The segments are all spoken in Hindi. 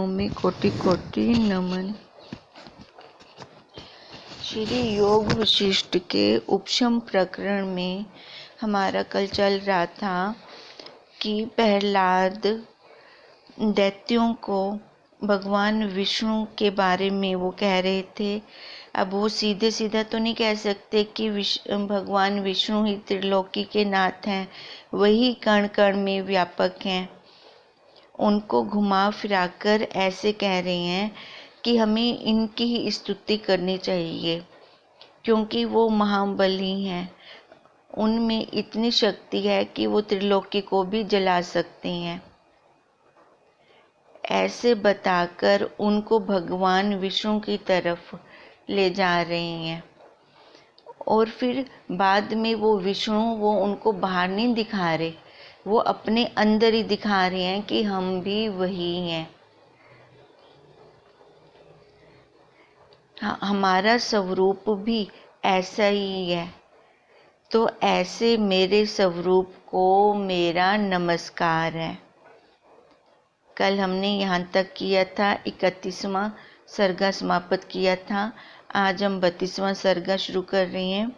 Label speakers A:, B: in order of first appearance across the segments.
A: में कोटि कोटि नमन। श्री योग वशिष्ठ के उपशम प्रकरण में हमारा कल चल रहा था कि प्रहलाद दैत्यों को भगवान विष्णु के बारे में वो कह रहे थे। अब वो सीधे सीधा तो नहीं कह सकते कि भगवान विष्णु ही त्रिलोकी के नाथ हैं, वही कण कण में व्यापक हैं। उनको घुमा फिराकर ऐसे कह रहे हैं कि हमें इनकी ही स्तुति करनी चाहिए क्योंकि वो महाबली हैं। उनमें इतनी शक्ति है कि वो त्रिलोकी को भी जला सकते हैं। ऐसे बताकर उनको भगवान विष्णु की तरफ ले जा रहे हैं और फिर बाद में वो विष्णु वो उनको बाहर नहीं दिखा रहे, वो अपने अंदर ही दिखा रहे हैं कि हम भी वही हैं। हमारा स्वरूप भी ऐसा ही है। तो ऐसे मेरे स्वरूप को मेरा नमस्कार है। कल हमने यहाँ तक किया था, 31वां सर्गा समाप्त किया था। आज हम 32वां सर्गा शुरू कर रहे हैं।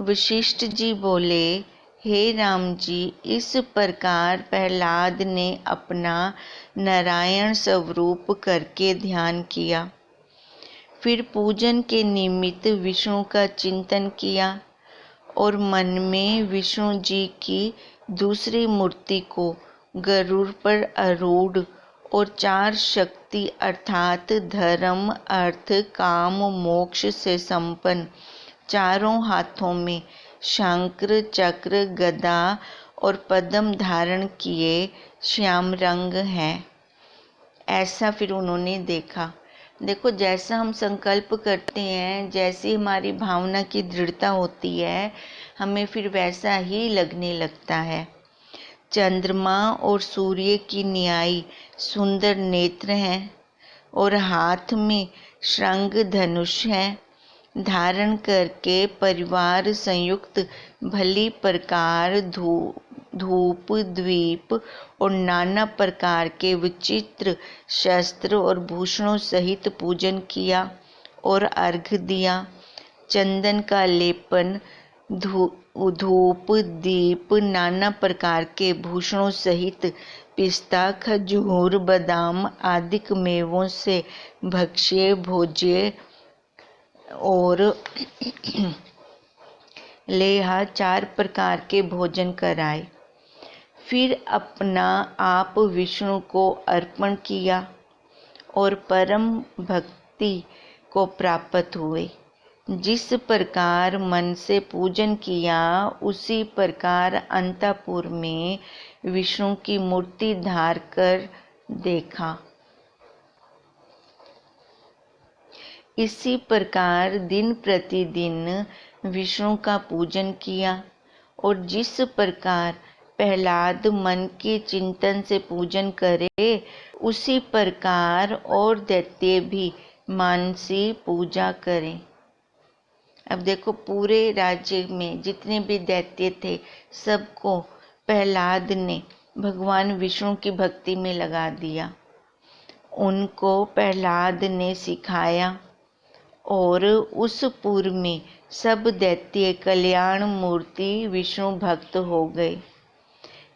A: वशिष्ठ जी बोले, हे राम जी, इस प्रकार प्रहलाद ने अपना नारायण स्वरूप करके ध्यान किया। फिर पूजन के निमित्त विष्णु का चिंतन किया और मन में विष्णु जी की दूसरी मूर्ति को गरुड़ पर आरूढ़ और 4 शक्ति अर्थात धर्म, अर्थ, काम, मोक्ष से संपन्न, चारों हाथों में शंकर, चक्र, गदा और पद्म धारण किए श्याम रंग है, ऐसा फिर उन्होंने देखा। देखो, जैसा हम संकल्प करते हैं, जैसी हमारी भावना की दृढ़ता होती है, हमें फिर वैसा ही लगने लगता है। चंद्रमा और सूर्य की न्याय सुंदर नेत्र हैं और हाथ में शृंग धनुष है। धारण करके परिवार संयुक्त भली प्रकार धूप द्वीप और नाना प्रकार के विचित्र शस्त्र और भूषणों सहित पूजन किया और अर्घ्य दिया। चंदन का लेपन, धूप दीप, नाना प्रकार के भूषणों सहित पिस्ता, खजूर, बादाम आदि मेवों से भक्ष्य भोज्य और लेहा 4 प्रकार के भोजन कराए। फिर अपना आप विष्णु को अर्पण किया और परम भक्ति को प्राप्त हुए। जिस प्रकार मन से पूजन किया, उसी प्रकार अंतःपुर में विष्णु की मूर्ति धार कर देखा। इसी प्रकार दिन प्रतिदिन विष्णु का पूजन किया और जिस प्रकार प्रहलाद मन के चिंतन से पूजन करे, उसी प्रकार और दैत्य भी मानसी पूजा करें। अब देखो, पूरे राज्य में जितने भी दैत्य थे, सबको प्रहलाद ने भगवान विष्णु की भक्ति में लगा दिया। उनको प्रहलाद ने सिखाया और उस पूर्व में सब दैत्य कल्याण मूर्ति विष्णु भक्त हो गए।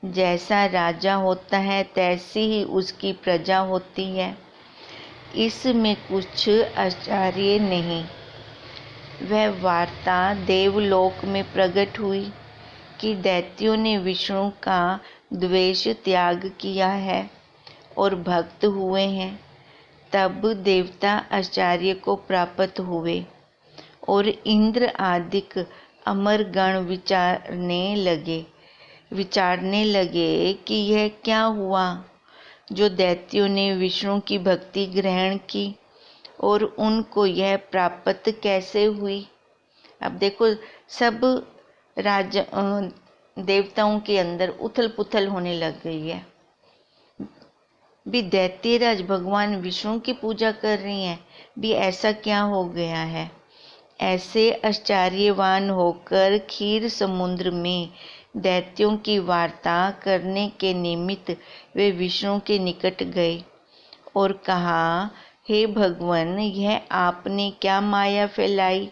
A: जैसा राजा होता है, तैसी ही उसकी प्रजा होती है। इसमें कुछ आश्चर्य नहीं। वह वार्ता देवलोक में प्रकट हुई कि दैत्यों ने विष्णु का द्वेष त्याग किया है और भक्त हुए हैं। तब देवता आचार्य को प्राप्त हुए और इंद्र आदिक अमर गण विचारने लगे कि यह क्या हुआ जो दैत्यों ने विष्णु की भक्ति ग्रहण की और उनको यह प्राप्त कैसे हुई। अब देखो, सब देवताओं के अंदर उथल पुथल होने लग गई है। भी दैत्यराज भगवान विष्णु की पूजा कर रही हैं, भी ऐसा क्या हो गया है। ऐसे आश्चर्यवान होकर क्षीर समुद्र में दैत्यों की वार्ता करने के निमित्त वे विष्णु के निकट गए और कहा, हे भगवान, यह आपने क्या माया फैलाई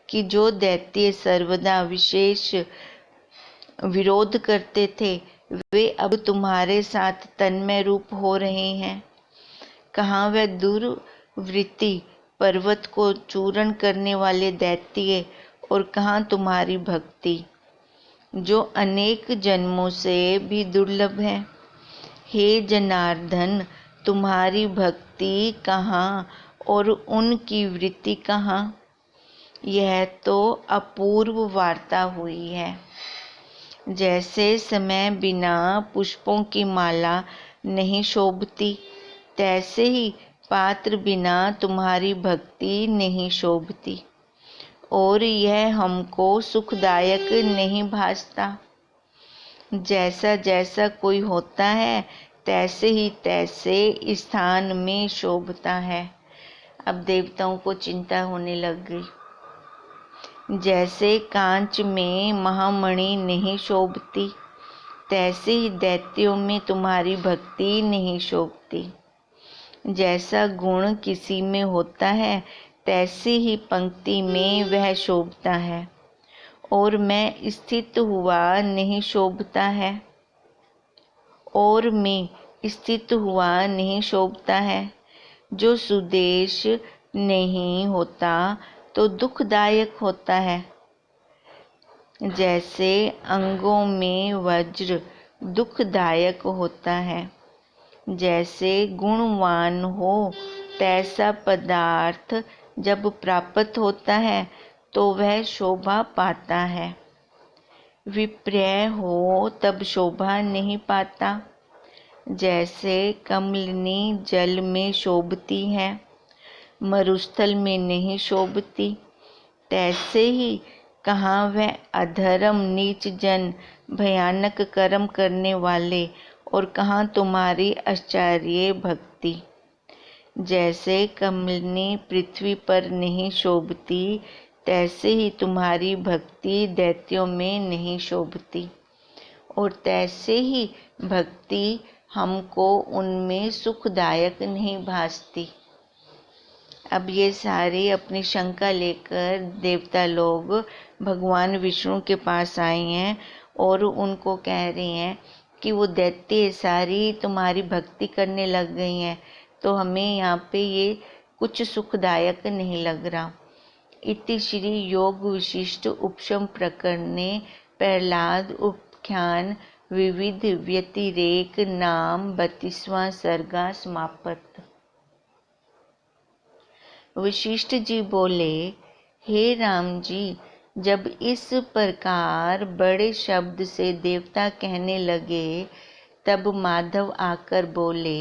A: कि जो दैत्य सर्वदा विशेष विरोध करते थे वे अब तुम्हारे साथ तन्मय रूप हो रहे हैं। कहाँ वह दुर्वृत्ति पर्वत को चूर्ण करने वाले दैत्य और कहाँ तुम्हारी भक्ति जो अनेक जन्मों से भी दुर्लभ है। हे जनार्दन, तुम्हारी भक्ति कहाँ और उनकी वृत्ति कहाँ। यह तो अपूर्व वार्ता हुई है। जैसे समय बिना पुष्पों की माला नहीं शोभती, तैसे ही पात्र बिना तुम्हारी भक्ति नहीं शोभती, और यह हमको सुखदायक नहीं भासता। जैसा जैसा कोई होता है तैसे ही तैसे स्थान में शोभता है। अब देवताओं को चिंता होने लग गई। जैसे कांच में महामणि नहीं शोभती, तैसे ही दैत्यों में तुम्हारी भक्ति नहीं शोभती। जैसा गुण किसी में होता है तैसे ही पंक्ति में वह शोभता है, और मैं स्थित हुआ नहीं शोभता है, और मैं स्थित हुआ नहीं शोभता है। जो सुदेश नहीं होता तो दुखदायक होता है। जैसे अंगों में वज्र दुखदायक होता है, जैसे गुणवान हो तैसा पदार्थ जब प्राप्त होता है तो वह शोभा पाता है। विपर्य हो तब शोभा नहीं पाता। जैसे कमलिनी जल में शोभती है, मरुस्थल में नहीं शोभती, तैसे ही कहाँ वह अधर्म नीच जन भयानक कर्म करने वाले और कहाँ तुम्हारी आचार्य भक्ति। जैसे कमलिनी पृथ्वी पर नहीं शोभती, तैसे ही तुम्हारी भक्ति दैत्यों में नहीं शोभती, और तैसे ही भक्ति हमको उनमें सुखदायक नहीं भासती। अब ये सारे अपनी शंका लेकर देवता लोग भगवान विष्णु के पास आए हैं और उनको कह रहे हैं कि वो दैत्य सारी तुम्हारी भक्ति करने लग गई हैं, तो हमें यहाँ पे ये कुछ सुखदायक नहीं लग रहा। इति श्री योग विशिष्ट उपशम प्रकरणे प्रहलाद उपाख्यान विविध व्यतिरेक नाम 32वां सर्गा समाप्त। वशिष्ठ जी बोले, हे राम जी, जब इस प्रकार बड़े शब्द से देवता कहने लगे तब माधव आकर बोले,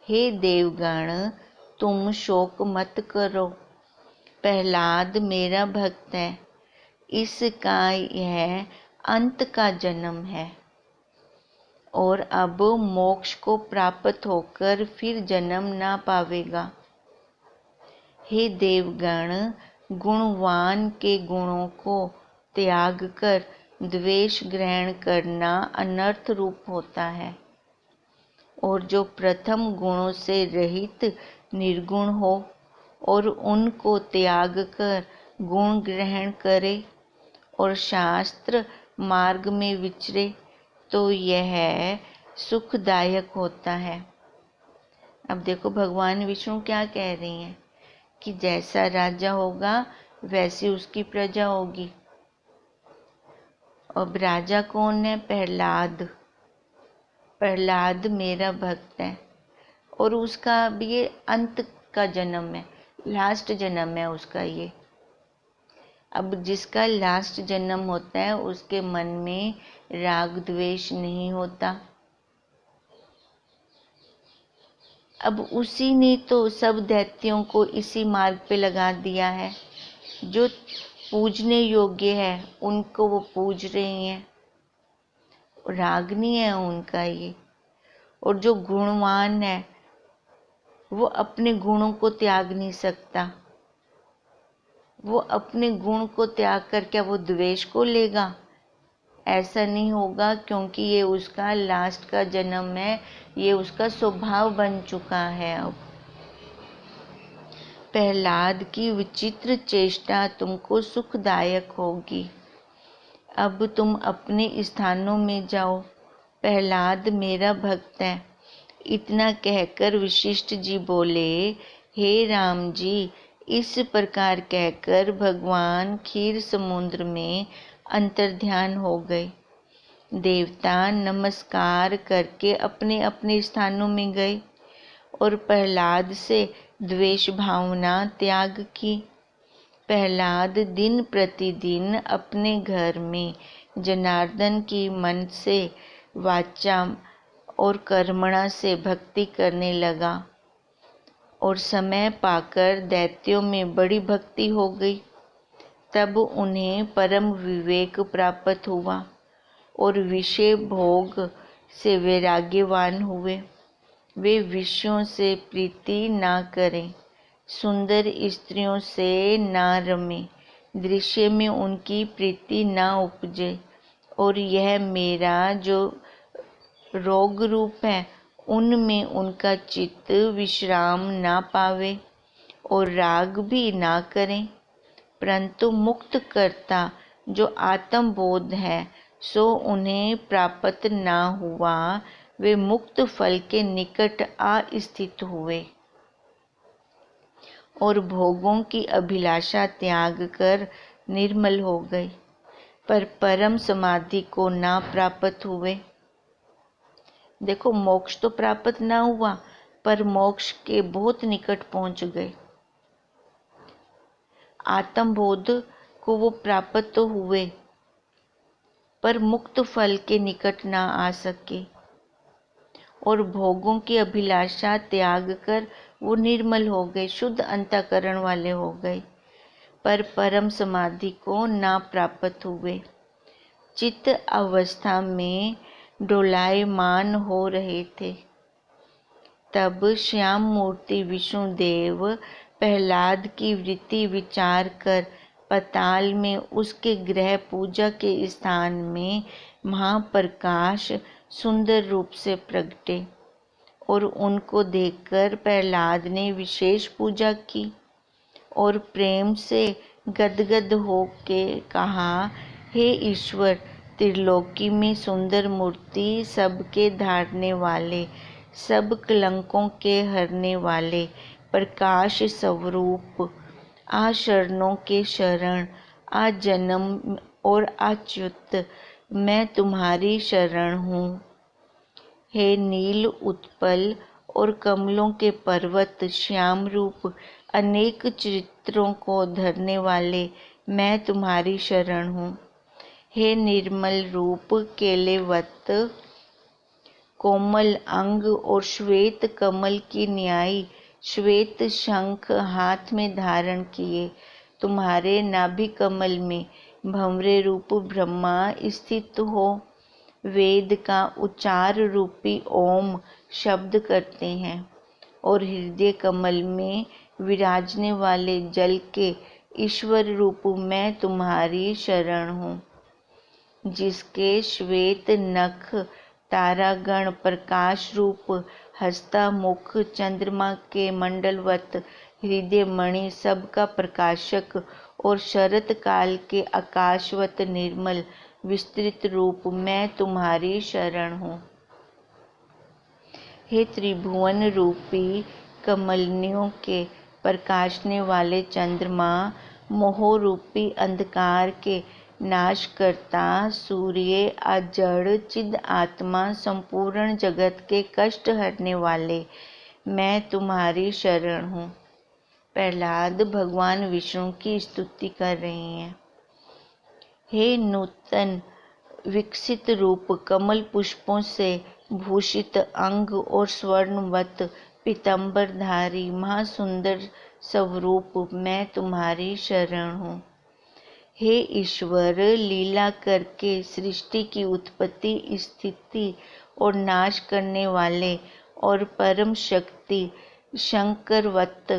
A: हे देवगण, तुम शोक मत करो। प्रहलाद मेरा भक्त है, इसका यह अंत का जन्म है और अब मोक्ष को प्राप्त होकर फिर जन्म ना पावेगा। हे देवगण, गुणवान के गुणों को त्याग कर द्वेष ग्रहण करना अनर्थ रूप होता है, और जो प्रथम गुणों से रहित निर्गुण हो और उनको त्याग कर गुण ग्रहण करे और शास्त्र मार्ग में विचरे तो यह सुखदायक होता है। अब देखो भगवान विष्णु क्या कह रही हैं कि जैसा राजा होगा वैसी उसकी प्रजा होगी। अब राजा कौन है? प्रहलाद। प्रहलाद मेरा भक्त है और उसका भी ये अंत का जन्म है, लास्ट जन्म है उसका ये। अब जिसका लास्ट जन्म होता है उसके मन में राग द्वेष नहीं होता। अब उसी ने तो सब दैत्यों को इसी मार्ग पे लगा दिया है। जो पूजने योग्य है उनको वो पूज रहे हैं, राग नहीं है उनका ये। और जो गुणवान है वो अपने गुणों को त्याग नहीं सकता। वो अपने गुण को त्याग कर क्या वो द्वेष को लेगा? ऐसा नहीं होगा, क्योंकि ये उसका लास्ट का जन्म है, ये उसका स्वभाव बन चुका है। अब प्रहलाद की विचित्र चेष्टा तुमको सुखदायक होगी। अब तुम अपने स्थानों में जाओ, प्रहलाद मेरा भक्त है। इतना कहकर वशिष्ठ जी बोले, हे राम जी, इस प्रकार कहकर भगवान क्षीर समुद्र में अंतर्ध्यान हो गए। देवता नमस्कार करके अपने अपने स्थानों में गए और प्रहलाद से द्वेष भावना त्याग की। प्रहलाद दिन प्रतिदिन अपने घर में जनार्दन की मन से, वाचा और कर्मणा से भक्ति करने लगा और समय पाकर दैत्यों में बड़ी भक्ति हो गई। तब उन्हें परम विवेक प्राप्त हुआ और विषय भोग से वैराग्यवान हुए। वे विषयों से प्रीति ना करें, सुंदर स्त्रियों से ना रमें, दृश्य में उनकी प्रीति ना उपजे, और यह मेरा जो रोग रूप है उनमें उनका चित्त विश्राम ना पावे और राग भी ना करें। परंतु मुक्त करता जो आत्मबोध है सो उन्हें प्राप्त ना हुआ, वे मुक्त फल के निकट अस्थित हुए और भोगों की अभिलाषा त्याग कर निर्मल हो गए, पर परम समाधि को ना प्राप्त हुए। देखो, मोक्ष तो प्राप्त ना हुआ, पर मोक्ष के बहुत निकट पहुंच गए। आत्मबोध को वो प्राप्त तो हुए, पर मुक्त फल के निकट ना आ सके और भोगों की अभिलाषा त्याग कर वो निर्मल हो गए, शुद्ध अंतःकरण वाले हो गए, पर परम समाधि को ना प्राप्त हुए। चित्त अवस्था में डोलायमान हो रहे थे। तब श्याम मूर्ति विष्णुदेव प्रहलाद की वृत्ति विचार कर पाताल में उसके ग्रह पूजा के स्थान में महाप्रकाश सुंदर रूप से प्रगटे और उनको देखकर प्रहलाद ने विशेष पूजा की और प्रेम से गदगद होके कहा, हे ईश्वर, त्रिलोकी में सुंदर मूर्ति, सबके धारने वाले, सब कलंकों के हरने वाले, प्रकाश स्वरूप, आ शरणों के शरण, आ जन्म और अच्युत, मैं तुम्हारी शरण हूँ। हे नील उत्पल और कमलों के पर्वत, श्याम रूप, अनेक चरित्रों को धरने वाले, मैं तुम्हारी शरण हूँ। हे निर्मल रूप, केलेवत कोमल अंग और श्वेत कमल की न्यायी, श्वेत शंख हाथ में धारण किए, तुम्हारे नाभि कमल में भंवरे रूप ब्रह्मा स्थित हो, वेद का उच्चार रूपी ओम शब्द करते हैं और हृदय कमल में विराजने वाले जल के ईश्वर रूप मैं तुम्हारी शरण हूँ। जिसके श्वेत नख तारागण प्रकाश रूप, हस्ता मुख चंद्रमा के मंडलवत, हृदय मणि सबका प्रकाशक और शरत काल के आकाशवत निर्मल विस्तृत रूप मैं तुम्हारी शरण हूँ। हे त्रिभुवन रूपी कमलनियों के प्रकाशने वाले चंद्रमा, मोह रूपी अंधकार के नाश करता सूर्य, अजड़ चिद आत्मा, संपूर्ण जगत के कष्ट हरने वाले, मैं तुम्हारी शरण हूँ। प्रहलाद भगवान विष्णु की स्तुति कर रहे हैं। हे नूतन विकसित रूप, कमल पुष्पों से भूषित अंग और स्वर्णवत पीतांबरधारी महासुंदर स्वरूप मैं तुम्हारी शरण हूँ। हे ईश्वर, लीला करके सृष्टि की उत्पत्ति, स्थिति और नाश करने वाले और परम शक्ति शंकरवत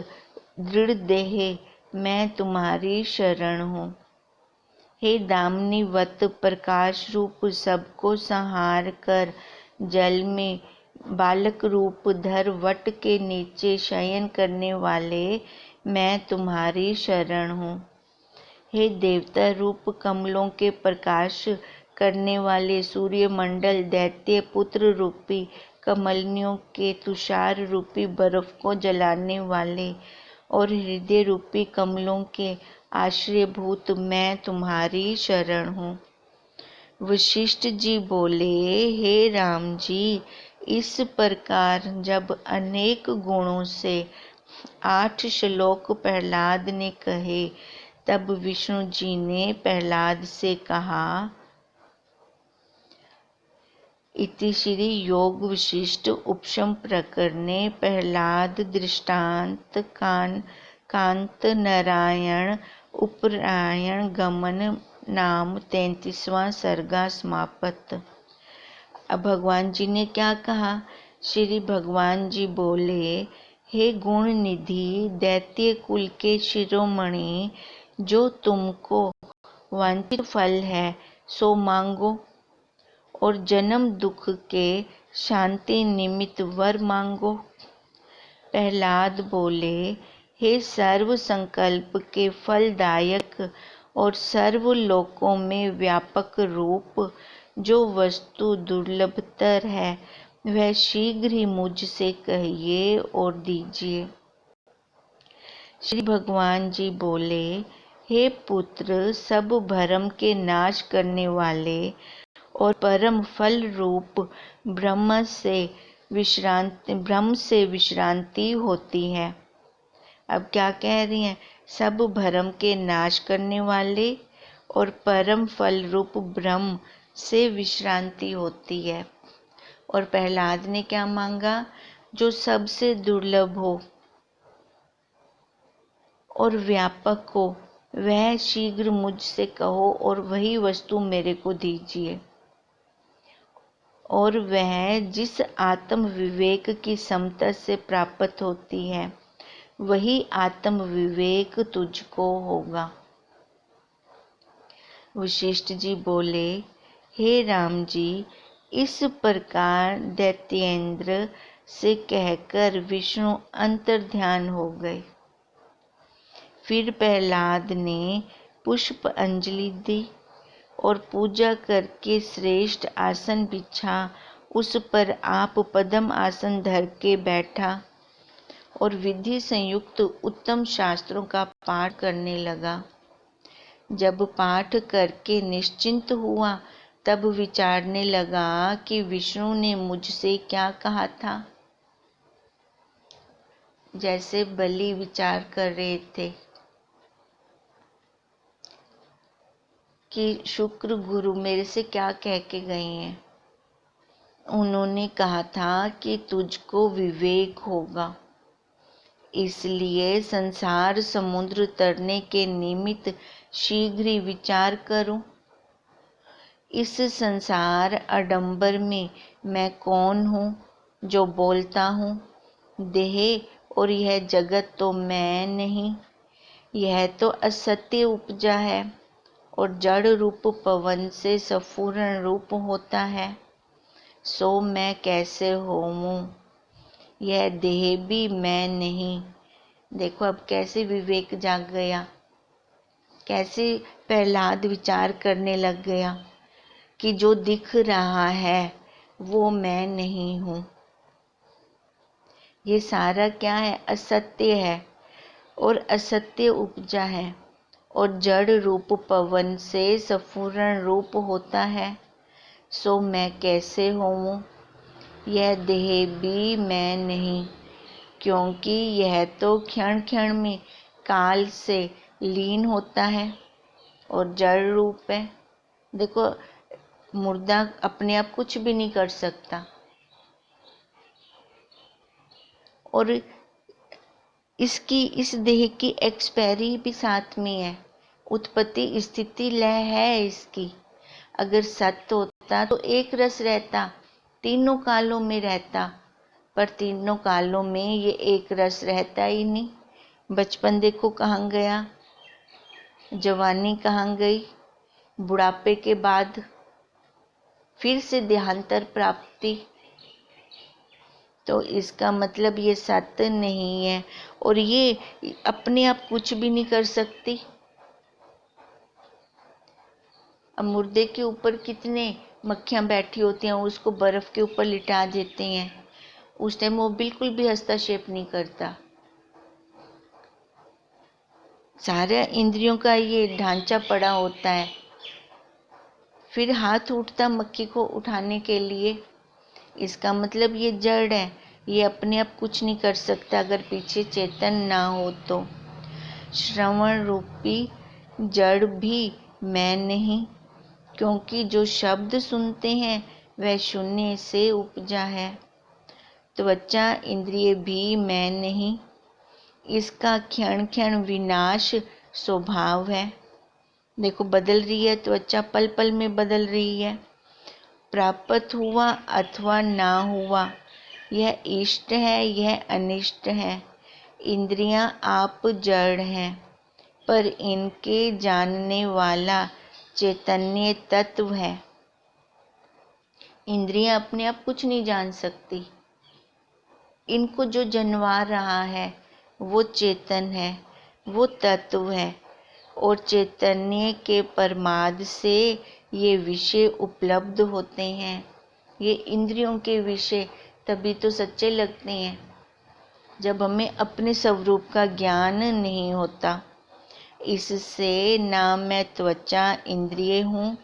A: दृढ़ देह मैं तुम्हारी शरण हूँ। हे दामिनीवत प्रकाश रूप सबको संहार कर जल में बालक रूप धर वट के नीचे शयन करने वाले मैं तुम्हारी शरण हूँ। हे देवता रूप कमलों के प्रकाश करने वाले सूर्यमंडल दैत्य पुत्र रूपी कमलनियों के तुषार रूपी बर्फ को जलाने वाले और हृदय रूपी कमलों के आश्रयभूत मैं तुम्हारी शरण हूँ। वशिष्ठ जी बोले, हे राम जी, इस प्रकार जब अनेक गुणों से 8 श्लोक प्रहलाद ने कहे, तब विष्णु जी ने प्रहलाद से कहा, इति श्री योग वशिष्ठ उपशम प्रकरणे प्रहलाद दृष्टांत कांत नारायण उपरायण गमन नाम 33वां सर्गा समाप्त। अब भगवान जी ने क्या कहा? श्री भगवान जी बोले, हे गुण निधि दैत्य कुल के शिरोमणि, जो तुमको वांछित फल है सो मांगो, और जन्म दुख के शांति निमित्त वर मांगो। प्रहलाद बोले, हे सर्व संकल्प के फलदायक और सर्व लोकों में व्यापक रूप, जो वस्तु दुर्लभतर है वह शीघ्र ही मुझसे कहिए और दीजिए। श्री भगवान जी बोले, हे पुत्र, सब भरम के नाश करने वाले और परम फल रूप ब्रह्म से विश्रांति होती है। अब क्या कह रही हैं? सब भरम के नाश करने वाले और परम फल रूप ब्रह्म से विश्रांति होती है। और प्रहलाद ने क्या मांगा? जो सबसे दुर्लभ हो और व्यापक हो वह शीघ्र मुझसे कहो और वही वस्तु मेरे को दीजिए। और वह जिस आत्म विवेक की समता से प्राप्त होती है वही आत्म विवेक तुझको होगा। वशिष्ठ जी बोले, हे राम जी, इस प्रकार दैत्येंद्र से कहकर विष्णु अंतर्ध्यान हो गए। फिर प्रहलाद ने पुष्प अंजलि दी और पूजा करके श्रेष्ठ आसन बिछा उस पर आप पद्म आसन धर के बैठा और विधि संयुक्त उत्तम शास्त्रों का पाठ करने लगा। जब पाठ करके निश्चिंत हुआ तब विचारने लगा कि विष्णु ने मुझसे क्या कहा था। जैसे बलि विचार कर रहे थे कि शुक्र गुरु मेरे से क्या कह के गए हैं। उन्होंने कहा था कि तुझको विवेक होगा, इसलिए संसार समुद्र तरने के निमित्त शीघ्र ही विचार करूं। इस संसार आडंबर में मैं कौन हूँ जो बोलता हूँ? देह और यह जगत तो मैं नहीं, यह तो असत्य उपजा है और जड़ रूप पवन से स्फुरण रूप होता है। सो मैं कैसे होऊं? यह देह भी मैं नहीं। देखो अब कैसे विवेक जाग गया, कैसे प्रहलाद विचार करने लग गया कि जो दिख रहा है वो मैं नहीं हूँ। ये सारा क्या है? असत्य है और असत्य उपजा है और जड़ रूप पवन से स्फुरण रूप होता है। सो मैं कैसे होऊं? यह देह भी मैं नहीं, क्योंकि यह तो क्षण क्षण में काल से लीन होता है और जड़ रूप है। देखो मुर्दा अपने आप कुछ भी नहीं कर सकता और इस देह की एक्सपायरी भी साथ में है, उत्पत्ति स्थिति लय है इसकी। अगर सत्य होता तो एक रस रहता, तीनों कालों में रहता, पर तीनों कालों में ये एक रस रहता ही नहीं। बचपन देखो कहाँ गया, जवानी कहाँ गई, बुढ़ापे के बाद फिर से देहांतर प्राप्ति, तो इसका मतलब ये सत्य नहीं है और ये अपने आप कुछ भी नहीं कर सकती। अब मुर्दे के ऊपर कितने मक्खियां बैठी होती हैं, उसको बर्फ के ऊपर लिटा देते हैं, उस टाइम वो बिल्कुल भी हस्तक्षेप नहीं करता। सारे इंद्रियों का ये ढांचा पड़ा होता है, फिर हाथ उठता मक्खी को उठाने के लिए। इसका मतलब ये जड़ है, ये अपने आप कुछ नहीं कर सकता अगर पीछे चेतन ना हो तो। श्रवण रूपी जड़ भी मैं नहीं, क्योंकि जो शब्द सुनते हैं वह शून्य से उपजा है। त्वचा इंद्रिय भी मैं नहीं, इसका क्षण क्षण विनाश स्वभाव है। देखो बदल रही है त्वचा, पल पल में बदल रही है। प्राप्त हुआ अथवा ना हुआ, यह इष्ट है यह अनिष्ट है। इंद्रियां आप जड़ हैं, पर इनके जानने वाला चैतन्य तत्व है। इंद्रियां अपने आप कुछ नहीं जान सकती, इनको जो जनवा रहा है वो चेतन है, वो तत्व है। और चैतन्य के परमाद से ये विषय उपलब्ध होते हैं। ये इंद्रियों के विषय तभी तो सच्चे लगते हैं जब हमें अपने स्वरूप का ज्ञान नहीं होता। इससे ना मैं त्वचा इंद्रिय हूँ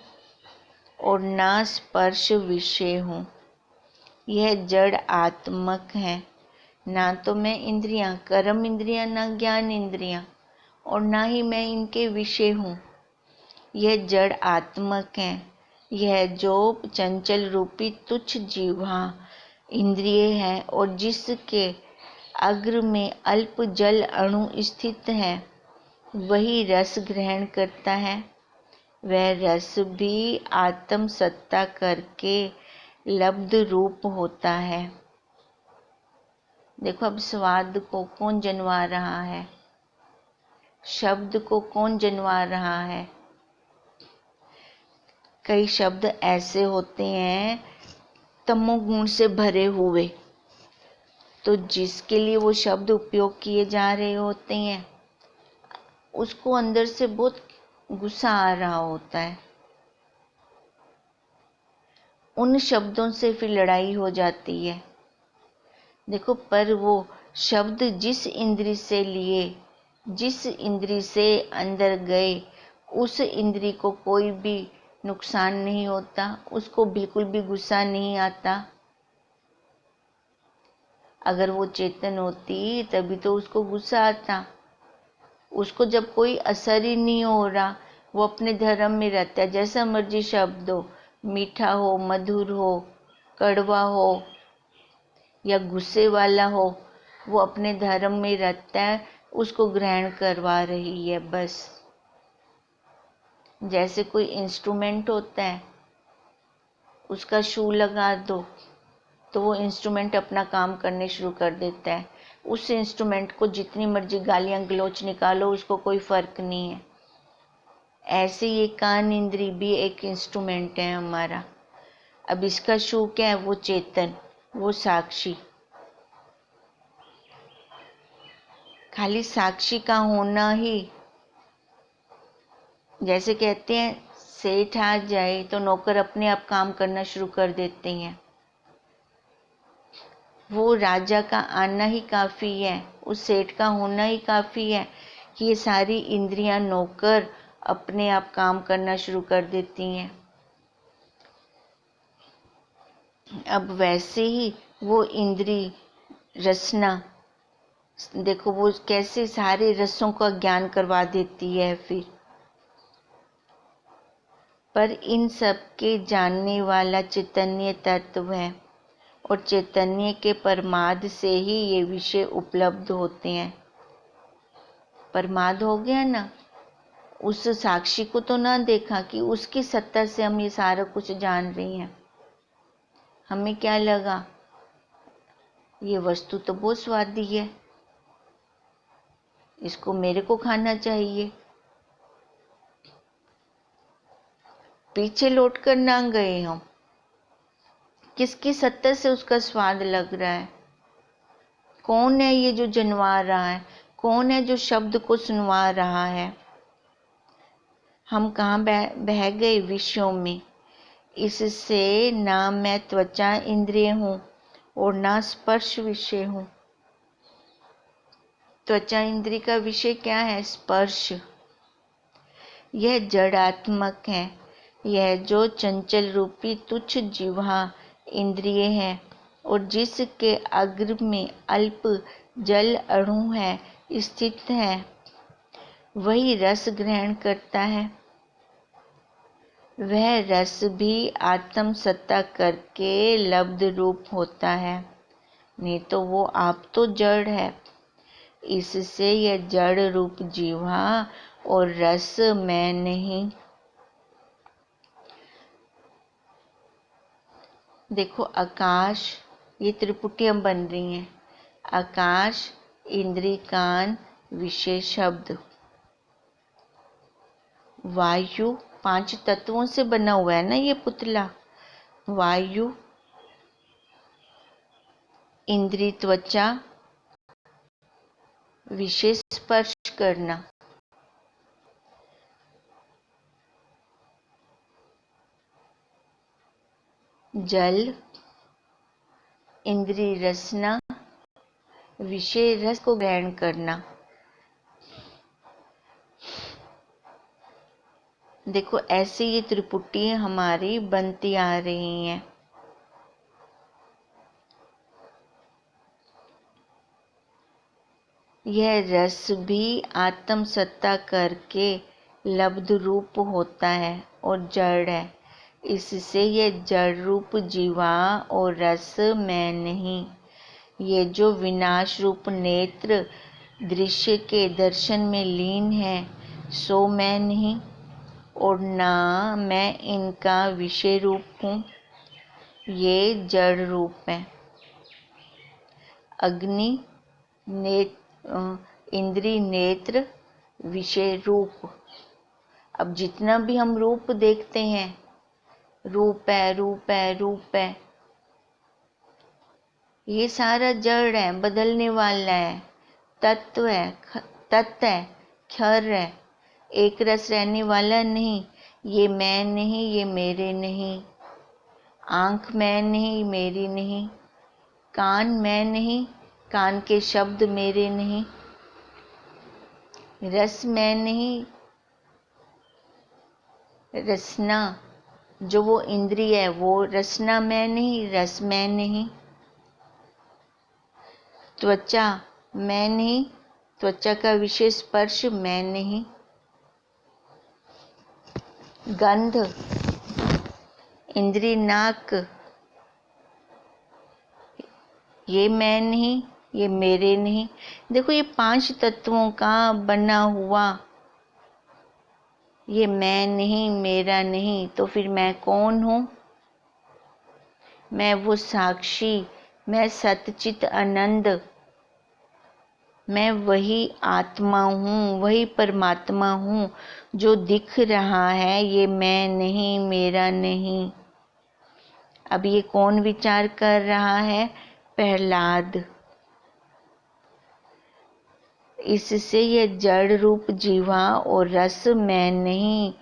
A: और ना स्पर्श विषय हूँ। यह जड़ आत्मक है। ना तो मैं इंद्रियां, कर्म इंद्रियां, ना ज्ञान इंद्रियां, और ना ही मैं इनके विषय हूँ। यह जड़ आत्मक है। यह जो चंचल रूपी तुच्छ जीवा इंद्रिय है और जिसके अग्र में अल्प जल अणु स्थित है, वही रस ग्रहण करता है। वह रस भी आत्म सत्ता करके लब्ध रूप होता है। देखो अब स्वाद को कौन जनवा रहा है, शब्द को कौन जनवा रहा है। कई शब्द ऐसे होते हैं तमोगुण से भरे हुए, तो जिसके लिए वो शब्द उपयोग किए जा रहे होते हैं उसको अंदर से बहुत गुस्सा आ रहा होता है। उन शब्दों से फिर लड़ाई हो जाती है। देखो पर वो शब्द जिस इंद्री से लिए, जिस इंद्री से अंदर गए, उस इंद्री को कोई भी नुकसान नहीं होता, उसको बिल्कुल भी गुस्सा नहीं आता। अगर वो चेतन होती तभी तो उसको गुस्सा आता। उसको जब कोई असर ही नहीं हो रहा, वो अपने धर्म में रहता है। जैसा मर्जी शब्द हो, मीठा हो, मधुर हो, कड़वा हो या गुस्से वाला हो, वो अपने धर्म में रहता है, उसको ग्रहण करवा रही है बस। जैसे कोई इंस्ट्रूमेंट होता है, उसका शू लगा दो तो वो इंस्ट्रूमेंट अपना काम करने शुरू कर देता है। उस इंस्ट्रूमेंट को जितनी मर्जी गालियां गलौच निकालो, उसको कोई फर्क नहीं है। ऐसे ये कान इंद्री भी एक इंस्ट्रूमेंट है हमारा। अब इसका शू क्या है? वो चेतन, वो साक्षी। खाली साक्षी का होना ही, जैसे कहते हैं सेठ आ जाए तो नौकर अपने आप काम करना शुरू कर देते हैं। वो राजा का आना ही काफ़ी है, उस सेठ का होना ही काफ़ी है कि ये सारी इंद्रियां नौकर अपने आप काम करना शुरू कर देती हैं। अब वैसे ही वो इंद्री रसना, देखो वो कैसे सारे रसों का ज्ञान करवा देती है फिर। पर इन सब के जानने वाला चैतन्य तत्व है और चैतन्य के परमाद से ही ये विषय उपलब्ध होते हैं। परमाद हो गया ना, उस साक्षी को तो ना देखा कि उसकी सत्ता से हम ये सारा कुछ जान रही हैं। हमें क्या लगा, ये वस्तु तो बहुत स्वादी है, इसको मेरे को खाना चाहिए। पीछे लौट कर ना गए हम। किसकी सत्ता से उसका स्वाद लग रहा है? कौन है ये जो जनवा रहा है? कौन है जो शब्द को सुनवा रहा है? हम कहाँ बह गए विषयों में। इससे ना मैं त्वचा इंद्रिय हूँ और ना स्पर्श विषय हूँ। त्वचा इंद्रिय का विषय क्या है? स्पर्श। यह जड़ात्मक है। यह जो चंचल रूपी तुच्छ जिह्वा इंद्रिय है और जिसके अग्र में अल्प जल अणु है स्थित है, वही रस ग्रहण करता है। वह रस भी आत्म सत्ता करके लब्ध रूप होता है, नहीं तो वो आप तो जड़ है। इससे यह जड़ रूप जीवा और रस मैं नहीं। देखो आकाश, ये त्रिपुटियां बन रही हैं। आकाश, इंद्रिय, कान, विषय, शब्द। वायु 5 तत्वों से बना हुआ है ना ये पुतला। वायु, इंद्रिय त्वचा, विषय स्पर्श करना, जल, इंद्रिय रसना, विषय रस को ग्रहण करना। देखो ऐसे ये त्रिपुटी हमारी बनती आ रही हैं। यह रस भी आत्म सत्ता करके लब्ध रूप होता है और जड़ है। इससे यह जड़ रूप जीवा और रस मैं नहीं। ये जो विनाश रूप नेत्र दृश्य के दर्शन में लीन है, सो मैं नहीं और ना मैं इनका विषय रूप हूँ। ये जड़ रूप है। अग्नि, इंद्रिय, नेत्र, विषय, रूप। अब जितना भी हम रूप देखते हैं, रूप है, रूप है, रूप है, ये सारा जड़ है, बदलने वाला है, तत्व है, तत्व है, क्षर है, एक रस रहने वाला नहीं। ये मैं नहीं, ये मेरे नहीं। आँख मैं नहीं, मेरी नहीं। कान मैं नहीं, कान के शब्द मेरे नहीं। रस मैं नहीं, रसना जो वो इंद्रिय है वो रसना मैं नहीं, रस मैं नहीं। त्वचा मैं नहीं, त्वचा का विषय स्पर्श मैं नहीं। गंध, इंद्रिय नाक, ये मैं नहीं, ये मेरे नहीं। देखो ये 5 तत्वों का बना हुआ, ये मैं नहीं, मेरा नहीं, तो फिर मैं कौन हूँ? मैं वो साक्षी, मैं सतचित आनंद, मैं वही आत्मा हूँ, वही परमात्मा हूँ जो दिख रहा है। ये मैं नहीं, मेरा नहीं। अब ये कौन विचार कर रहा है? प्रहलाद। इससे यह जड़ रूप जीवा और रस मैं नहीं,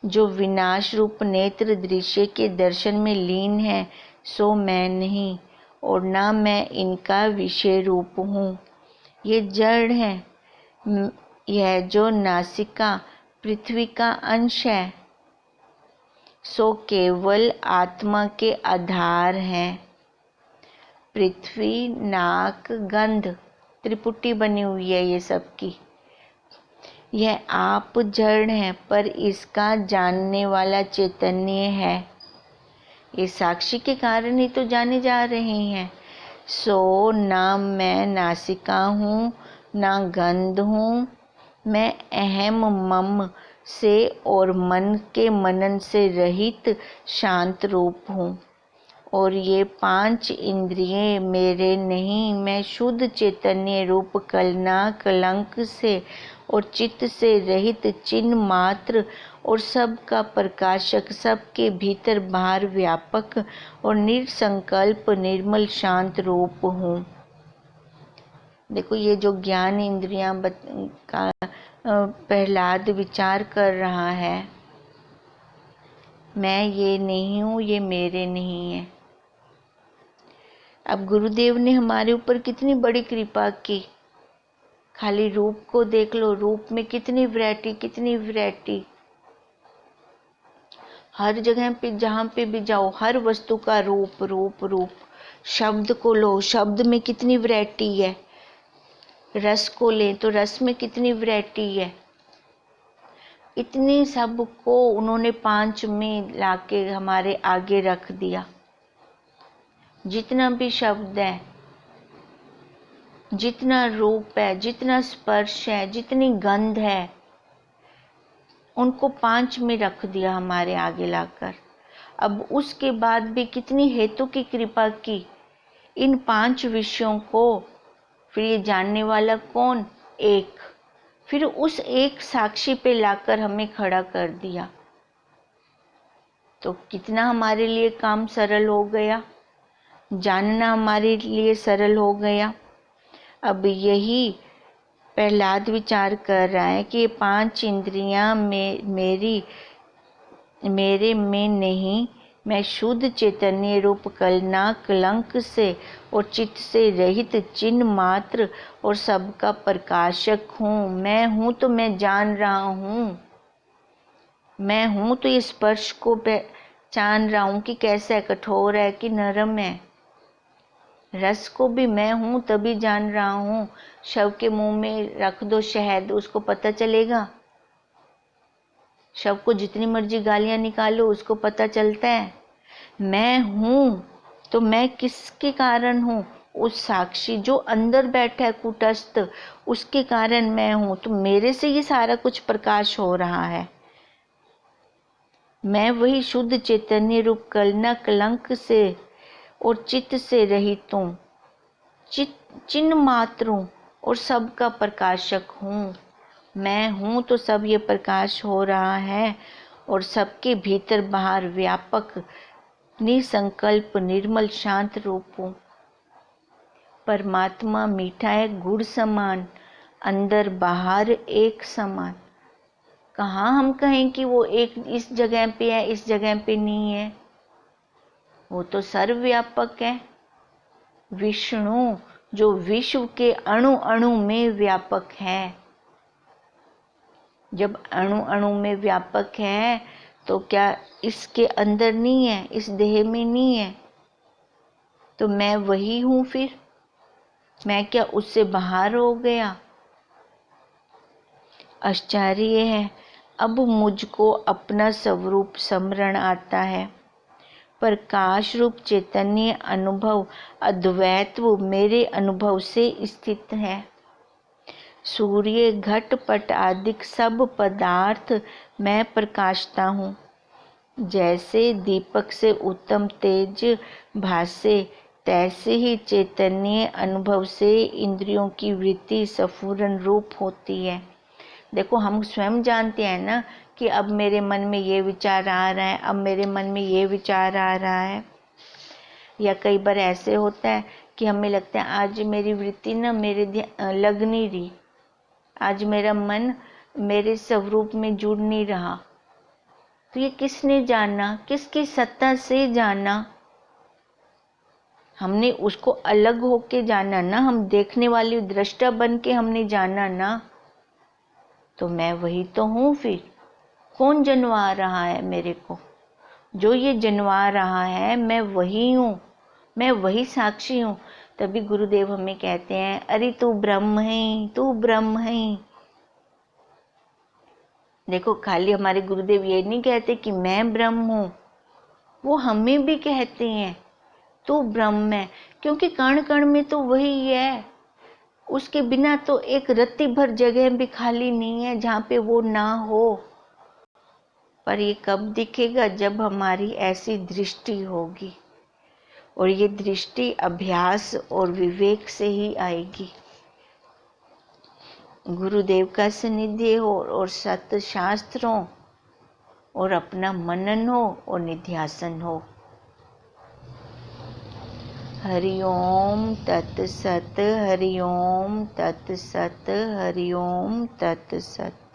A: जो विनाश रूप नेत्र दृश्य के दर्शन में लीन है, सो मैं नहीं और ना मैं इनका विषय रूप हूँ। ये जड़ है। यह जो नासिका पृथ्वी का अंश है, सो केवल आत्मा के आधार है। पृथ्वी, नाक, गंध, त्रिपुटी बनी हुई है ये सबकी। यह आप जड़ है, पर इसका जानने वाला चैतन्य है। ये साक्षी के कारण ही तो जाने जा रहे हैं। सो ना मैं नासिका हूँ, ना गंध हूँ। मैं अहम मम से और मन के मनन से रहित शांत रूप हूँ और ये 5 इंद्रियें मेरे नहीं, मैं शुद्ध चैतन्य रूप कलना कलंक से और चित्त से रहित चिन्ह मात्र और सबका प्रकाशक, सबके भीतर बाहर व्यापक और निरसंकल्प निर्मल शांत रूप हूँ। देखो ये जो ज्ञान इंद्रियां का प्रहलाद विचार कर रहा है, मैं ये नहीं हूँ, ये मेरे नहीं है। अब गुरुदेव ने हमारे ऊपर कितनी बड़ी कृपा की। खाली रूप को देख लो, रूप में कितनी वैरायटी। हर जगह पे जहाँ पे भी जाओ, हर वस्तु का रूप। शब्द को लो, शब्द में कितनी वैरायटी है। रस को ले तो रस में कितनी वैरायटी है। इतनी सब को उन्होंने 5 में लाके हमारे आगे रख दिया। जितना भी शब्द है, जितना रूप है, जितना स्पर्श है, जितनी गंध है, उनको 5 में रख दिया हमारे आगे लाकर। अब उसके बाद भी कितनी हेतु की कृपा की इन 5 विषयों को। फिर ये जानने वाला कौन? एक। फिर उस एक साक्षी पे लाकर हमें खड़ा कर दिया, तो कितना हमारे लिए काम सरल हो गया, जानना हमारे लिए सरल हो गया। अब यही प्रहलाद विचार कर रहा है कि ये 5 इंद्रियां मेरे में नहीं, मैं शुद्ध चैतन्य रूप कलना कलंक से और चित्त से रहित चिन्ह मात्र और सबका प्रकाशक हूँ। मैं हूँ तो मैं जान रहा हूँ। मैं हूँ तो ये स्पर्श को पहचान रहा हूँ कि कैसा है, कठोर है कि नरम है। रस को भी मैं हूँ तभी जान रहा हूँ। शव के मुंह में रख दो शहद, उसको पता चलेगा? शव को जितनी मर्जी गालियां निकालो, उसको पता चलता है? मैं हूँ तो मैं किसके कारण हूँ? उस साक्षी जो अंदर बैठा है कूटस्थ, उसके कारण मैं हूँ। तो मेरे से ये सारा कुछ प्रकाश हो रहा है। मैं वही शुद्ध चैतन्य रूप कलना कलंक से और चित्त से रहित हूँ, चिन्ह मात्र हूँ और सबका प्रकाशक हूँ। मैं हूँ तो सब ये प्रकाश हो रहा है और सबके भीतर बाहर व्यापक निसंकल्प निर्मल शांत रूप हूँ। परमात्मा मीठा है गुड़ समान, अंदर बाहर एक समान। कहाँ हम कहें कि वो एक इस जगह पे है, इस जगह पे नहीं है। वो तो सर्वव्यापक है। विष्णु जो विश्व के अणु अणु में व्यापक है। जब अणु अणु में व्यापक है तो क्या इसके अंदर नहीं है, इस देह में नहीं है? तो मैं वही हूँ। फिर मैं क्या उससे बाहर हो गया? आश्चर्य है। अब मुझको अपना स्वरूप स्मरण आता है। प्रकाश रूप चैतन्य अनुभव अद्वैत्व मेरे अनुभव से स्थित है। सूर्य घटपट आदि सब पदार्थ मैं प्रकाशता हूँ। जैसे दीपक से उत्तम तेज भासे, तैसे ही चैतन्य अनुभव से इंद्रियों की वृत्ति स्फुरन रूप होती है। देखो हम स्वयं जानते हैं ना कि अब मेरे मन में ये विचार आ रहा है, अब मेरे मन में ये विचार आ रहा है। या कई बार ऐसे होता है कि हमें लगता है आज मेरी वृत्ति ना मेरे लग नहीं रही, आज मेरा मन मेरे स्वरूप में जुड़ नहीं रहा। तो ये किसने जाना? किसकी सत्ता से जाना? हमने उसको अलग होके जाना ना, हम देखने वाली दृष्टा बन के हमने जाना ना। तो मैं वही तो हूँ। फिर कौन जनवा रहा है मेरे को? जो ये जनवा रहा है मैं वही हूँ, मैं वही साक्षी हूँ। तभी गुरुदेव हमें कहते हैं, अरे तू ब्रह्म है, तू ब्रह्म है। देखो खाली हमारे गुरुदेव ये नहीं कहते कि मैं ब्रह्म हूँ, वो हमें भी कहते हैं तू ब्रह्म है, क्योंकि कण कण में तो वही है। उसके बिना तो एक रत्ती भर जगह भी खाली नहीं है जहाँ पे वो ना हो। पर ये कब दिखेगा? जब हमारी ऐसी दृष्टि होगी। और ये दृष्टि अभ्यास और विवेक से ही आएगी। गुरुदेव का सानिध्य हो और सत शास्त्रों और अपना मनन हो और निध्यासन हो। हरि ओम तत्सत, हरि ओम तत्सत, हरि ओम तत्सत।